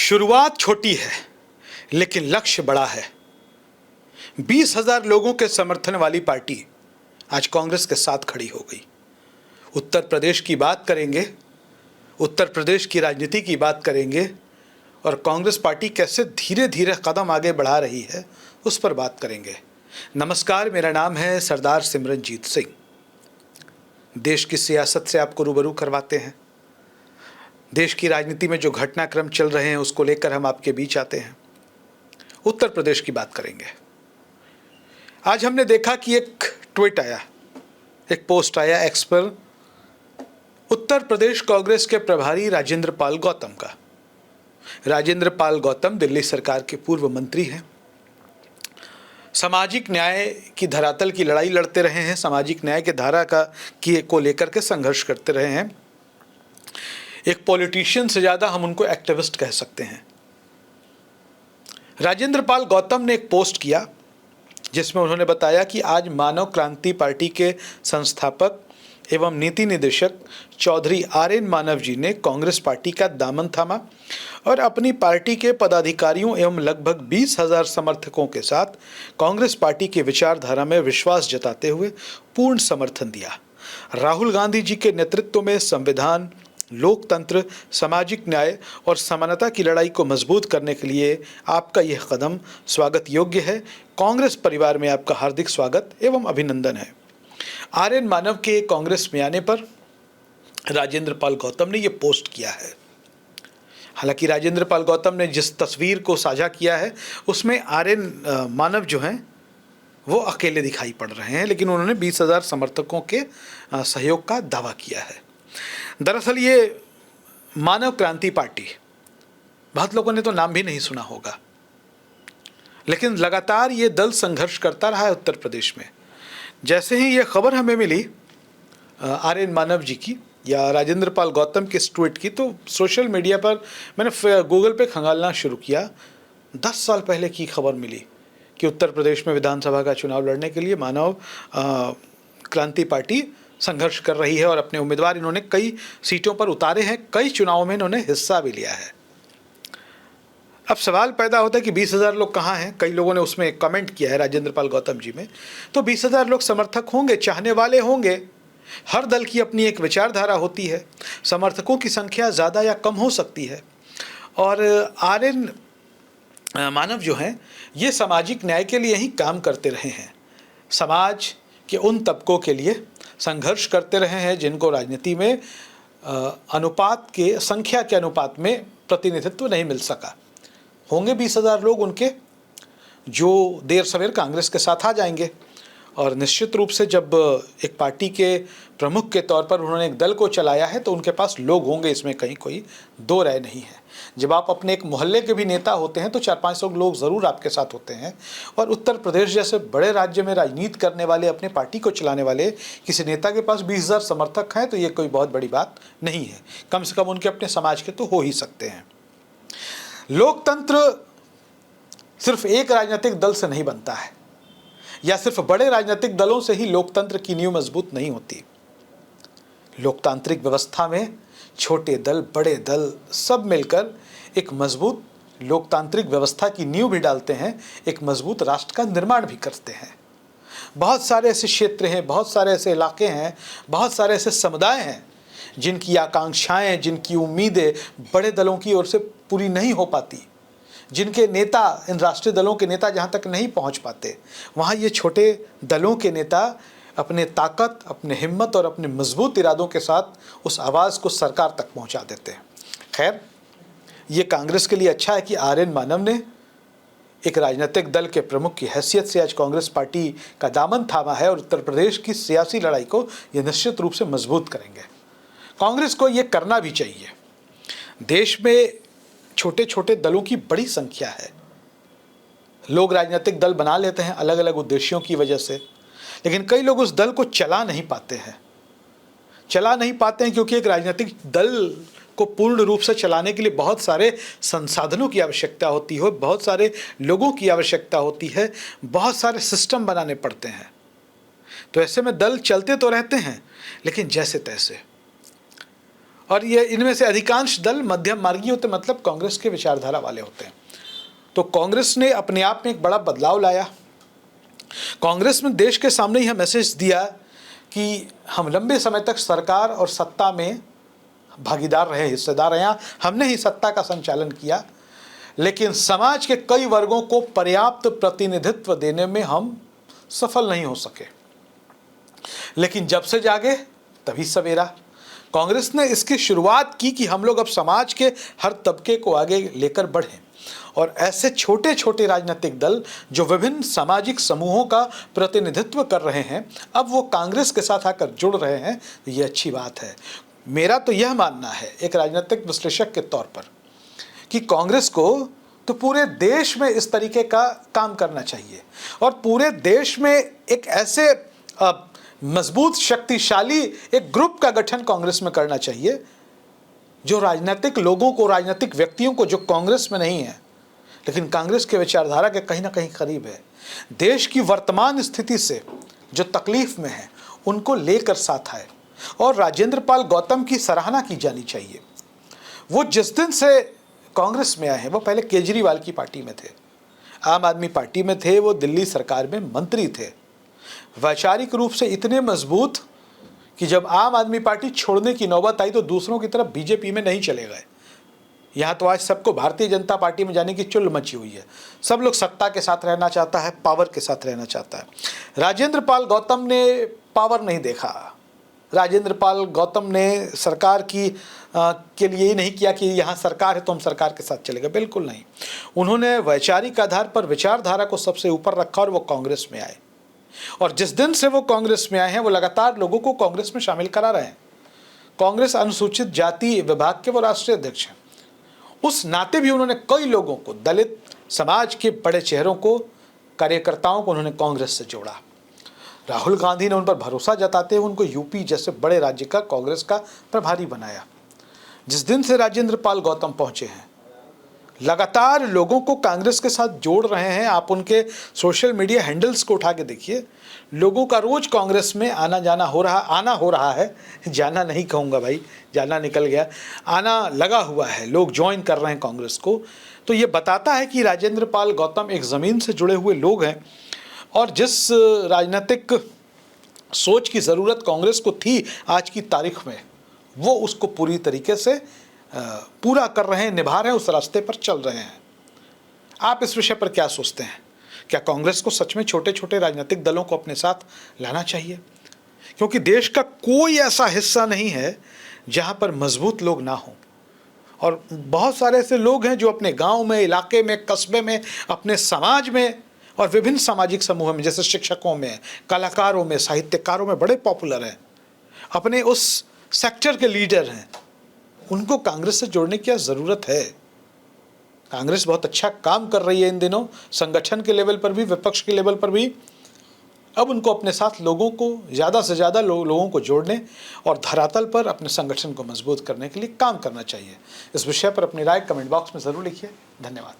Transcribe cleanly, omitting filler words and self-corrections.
शुरुआत छोटी है लेकिन लक्ष्य बड़ा है। 20,000 लोगों के समर्थन वाली पार्टी आज कांग्रेस के साथ खड़ी हो गई। उत्तर प्रदेश की बात करेंगे, उत्तर प्रदेश की राजनीति की बात करेंगे और कांग्रेस पार्टी कैसे धीरे धीरे कदम आगे बढ़ा रही है उस पर बात करेंगे। नमस्कार, मेरा नाम है सरदार सिमरनजीत सिंह। देश की सियासत से आपको रूबरू करवाते हैं। देश की राजनीति में जो घटनाक्रम चल रहे हैं उसको लेकर हम आपके बीच आते हैं। उत्तर प्रदेश की बात करेंगे। आज हमने देखा कि एक ट्वीट आया, एक पोस्ट आया एक्स पर उत्तर प्रदेश कांग्रेस के प्रभारी राजेंद्र पाल गौतम का। राजेंद्र पाल गौतम दिल्ली सरकार के पूर्व मंत्री हैं। सामाजिक न्याय की धरातल की लड़ाई लड़ते रहे हैं, सामाजिक न्याय के धारा को लेकर के संघर्ष करते रहे हैं। एक पॉलिटिशियन से ज़्यादा हम उनको एक्टिविस्ट कह सकते हैं। राजेंद्र पाल गौतम ने एक पोस्ट किया जिसमें उन्होंने बताया कि आज मानव क्रांति पार्टी के संस्थापक एवं नीति निदेशक चौधरी आर.एन. मानव जी ने कांग्रेस पार्टी का दामन थामा और अपनी पार्टी के पदाधिकारियों एवं लगभग 20,000 समर्थकों के साथ कांग्रेस पार्टी की विचारधारा में विश्वास जताते हुए पूर्ण समर्थन दिया। राहुल गांधी जी के नेतृत्व में संविधान, लोकतंत्र, सामाजिक न्याय और समानता की लड़ाई को मजबूत करने के लिए आपका यह कदम स्वागत योग्य है। कांग्रेस परिवार में आपका हार्दिक स्वागत एवं अभिनंदन है। आर.एन. मानव के कांग्रेस में आने पर राजेंद्र पाल गौतम ने यह पोस्ट किया है। हालांकि राजेंद्र पाल गौतम ने जिस तस्वीर को साझा किया है उसमें आर.एन. मानव जो हैं वो अकेले दिखाई पड़ रहे हैं, लेकिन उन्होंने 20,000 समर्थकों के सहयोग का दावा किया है। दरअसल ये मानव क्रांति पार्टी, बहुत लोगों ने तो नाम भी नहीं सुना होगा, लेकिन लगातार ये दल संघर्ष करता रहा है उत्तर प्रदेश में। जैसे ही ये खबर हमें मिली आर.एन. मानव जी की या राजेंद्र पाल गौतम के इस ट्वीट की, तो सोशल मीडिया पर मैंने गूगल पे खंगालना शुरू किया। 10 साल पहले की खबर मिली कि उत्तर प्रदेश में विधानसभा का चुनाव लड़ने के लिए मानव क्रांति पार्टी संघर्ष कर रही है और अपने उम्मीदवार इन्होंने कई सीटों पर उतारे हैं, कई चुनावों में इन्होंने हिस्सा भी लिया है। अब सवाल पैदा होता है कि 20,000 लोग कहाँ हैं। कई लोगों ने उसमें एक कमेंट किया है राजेंद्र पाल गौतम जी में, तो 20,000 लोग समर्थक होंगे, चाहने वाले होंगे। हर दल की अपनी एक विचारधारा होती है, समर्थकों की संख्या ज़्यादा या कम हो सकती है। और आर.एन. मानव जो हैं ये सामाजिक न्याय के लिए ही काम करते रहे हैं, समाज के उन तबकों के लिए संघर्ष करते रहे हैं जिनको राजनीति में अनुपात के संख्या के अनुपात में प्रतिनिधित्व नहीं मिल सका। होंगे 20,000 लोग उनके जो देर सवेर कांग्रेस के साथ आ जाएंगे। और निश्चित रूप से जब एक पार्टी के प्रमुख के तौर पर उन्होंने एक दल को चलाया है तो उनके पास लोग होंगे, इसमें कहीं कोई दो राय नहीं है। जब आप अपने एक मोहल्ले के भी नेता होते हैं तो 400-500 लोग ज़रूर आपके साथ होते हैं। और उत्तर प्रदेश जैसे बड़े राज्य में राजनीति करने वाले, अपने पार्टी को चलाने वाले किसी नेता के पास 20,000 समर्थक हैं तो ये कोई बहुत बड़ी बात नहीं है। कम से कम उनके अपने समाज के तो हो ही सकते हैं। लोकतंत्र सिर्फ एक राजनीतिक दल से नहीं बनता है या सिर्फ बड़े राजनीतिक दलों से ही लोकतंत्र की नींव मजबूत नहीं होती। लोकतांत्रिक व्यवस्था में छोटे दल, बड़े दल सब मिलकर एक मजबूत लोकतांत्रिक व्यवस्था की नींव भी डालते हैं, एक मजबूत राष्ट्र का निर्माण भी करते हैं। बहुत सारे ऐसे क्षेत्र हैं, बहुत सारे ऐसे इलाके हैं, बहुत सारे ऐसे समुदाय हैं जिनकी आकांक्षाएं, जिनकी उम्मीदें बड़े दलों की ओर से पूरी नहीं हो पाती, जिनके नेता, इन राष्ट्रीय दलों के नेता जहाँ तक नहीं पहुँच पाते, वहाँ ये छोटे दलों के नेता अपने ताकत, अपने हिम्मत और अपने मजबूत इरादों के साथ उस आवाज़ को सरकार तक पहुँचा देते हैं। खैर, ये कांग्रेस के लिए अच्छा है कि आर.एन. मानव ने एक राजनीतिक दल के प्रमुख की हैसियत से आज कांग्रेस पार्टी का दामन थामा है और उत्तर प्रदेश की सियासी लड़ाई को ये निश्चित रूप से मजबूत करेंगे। कांग्रेस को ये करना भी चाहिए। देश में छोटे छोटे दलों की बड़ी संख्या है। लोग राजनीतिक दल बना लेते हैं अलग अलग उद्देश्यों की वजह से, लेकिन कई लोग उस दल को चला नहीं पाते हैं क्योंकि एक राजनीतिक दल को पूर्ण रूप से चलाने के लिए बहुत सारे संसाधनों की आवश्यकता होती है, बहुत सारे लोगों की आवश्यकता होती है, बहुत सारे सिस्टम बनाने पड़ते हैं। तो ऐसे में दल चलते तो रहते हैं लेकिन जैसे तैसे। और ये इनमें से अधिकांश दल मध्यम मार्गी होते, मतलब कांग्रेस के विचारधारा वाले होते हैं। तो कांग्रेस ने अपने आप में एक बड़ा बदलाव लाया। कांग्रेस ने देश के सामने यह मैसेज दिया कि हम लंबे समय तक सरकार और सत्ता में भागीदार रहे, हिस्सेदार रहे, हमने ही सत्ता का संचालन किया, लेकिन समाज के कई वर्गों को पर्याप्त प्रतिनिधित्व देने में हम सफल नहीं हो सके। लेकिन जब से जागे तभी सवेरा। कांग्रेस ने इसकी शुरुआत की कि हम लोग अब समाज के हर तबके को आगे लेकर बढ़ें, और ऐसे छोटे छोटे राजनीतिक दल जो विभिन्न सामाजिक समूहों का प्रतिनिधित्व कर रहे हैं, अब वो कांग्रेस के साथ आकर जुड़ रहे हैं। ये अच्छी बात है। मेरा तो यह मानना है एक राजनीतिक विश्लेषक के तौर पर कि कांग्रेस को तो पूरे देश में इस तरीके का काम करना चाहिए, और पूरे देश में एक ऐसे मजबूत शक्तिशाली एक ग्रुप का गठन कांग्रेस में करना चाहिए जो राजनीतिक लोगों को, राजनीतिक व्यक्तियों को जो कांग्रेस में नहीं है लेकिन कांग्रेस के विचारधारा के कहीं ना कहीं करीब है, देश की वर्तमान स्थिति से जो तकलीफ में है उनको लेकर साथ आए। और राजेंद्र पाल गौतम की सराहना की जानी चाहिए। वो जिस दिन से कांग्रेस में आए हैं, वो पहले केजरीवाल की पार्टी में थे, आम आदमी पार्टी में थे, वो दिल्ली सरकार में मंत्री थे, वैचारिक रूप से इतने मजबूत कि जब आम आदमी पार्टी छोड़ने की नौबत आई तो दूसरों की तरफ बीजेपी में नहीं चले गए। यहाँ तो आज सबको भारतीय जनता पार्टी में जाने की चुल मची हुई है। सब लोग सत्ता के साथ रहना चाहता है, पावर के साथ रहना चाहता है। राजेंद्र पाल गौतम ने पावर नहीं देखा। राजेंद्र पाल गौतम ने सरकार के लिए ही नहीं किया कि यहाँ सरकार है तो हम सरकार के साथ चले गए, बिल्कुल नहीं। उन्होंने वैचारिक आधार पर विचारधारा को सबसे ऊपर रखा और वो कांग्रेस में आए। और जिस दिन से वो कांग्रेस में आए हैं वो लगातार लोगों को कांग्रेस में शामिल करा रहे हैं। कांग्रेस अनुसूचित जाति विभाग के वो राष्ट्रीय अध्यक्ष हैं। उस नाते भी उन्होंने कई लोगों को, दलित समाज के बड़े चेहरों को, कार्यकर्ताओं को उन्होंने कांग्रेस से जोड़ा। राहुल गांधी ने उन पर भरोसा जताते हुए उनको यूपी जैसे बड़े राज्य का कांग्रेस का प्रभारी बनाया। जिस दिन से राजेंद्र पाल गौतम पहुंचे हैं, लगातार लोगों को कांग्रेस के साथ जोड़ रहे हैं। आप उनके सोशल मीडिया हैंडल्स को उठा के देखिए, लोगों का रोज कांग्रेस में आना हो रहा है। जाना नहीं कहूँगा भाई, जाना निकल गया, आना लगा हुआ है, लोग ज्वाइन कर रहे हैं कांग्रेस को। तो ये बताता है कि राजेंद्र पाल गौतम एक ज़मीन से जुड़े हुए लोग हैं, और जिस राजनीतिक सोच की ज़रूरत कांग्रेस को थी आज की तारीख में, वो उसको पूरी तरीके से पूरा कर रहे हैं, निभा रहे हैं, उस रास्ते पर चल रहे हैं। आप इस विषय पर क्या सोचते हैं? क्या कांग्रेस को सच में छोटे छोटे राजनीतिक दलों को अपने साथ लाना चाहिए? क्योंकि देश का कोई ऐसा हिस्सा नहीं है जहां पर मजबूत लोग ना हों, और बहुत सारे ऐसे लोग हैं जो अपने गांव में, इलाके में, कस्बे में, अपने समाज में और विभिन्न सामाजिक समूहों में, जैसे शिक्षकों में, कलाकारों में, साहित्यकारों में बड़े पॉपुलर हैं, अपने उस सेक्टर के लीडर हैं। उनको कांग्रेस से जोड़ने की क्या ज़रूरत है? कांग्रेस बहुत अच्छा काम कर रही है इन दिनों, संगठन के लेवल पर भी, विपक्ष के लेवल पर भी। अब उनको अपने साथ लोगों को, ज़्यादा से ज़्यादा लोगों को जोड़ने और धरातल पर अपने संगठन को मजबूत करने के लिए काम करना चाहिए। इस विषय पर अपनी राय कमेंट बॉक्स में ज़रूर लिखिए। धन्यवाद।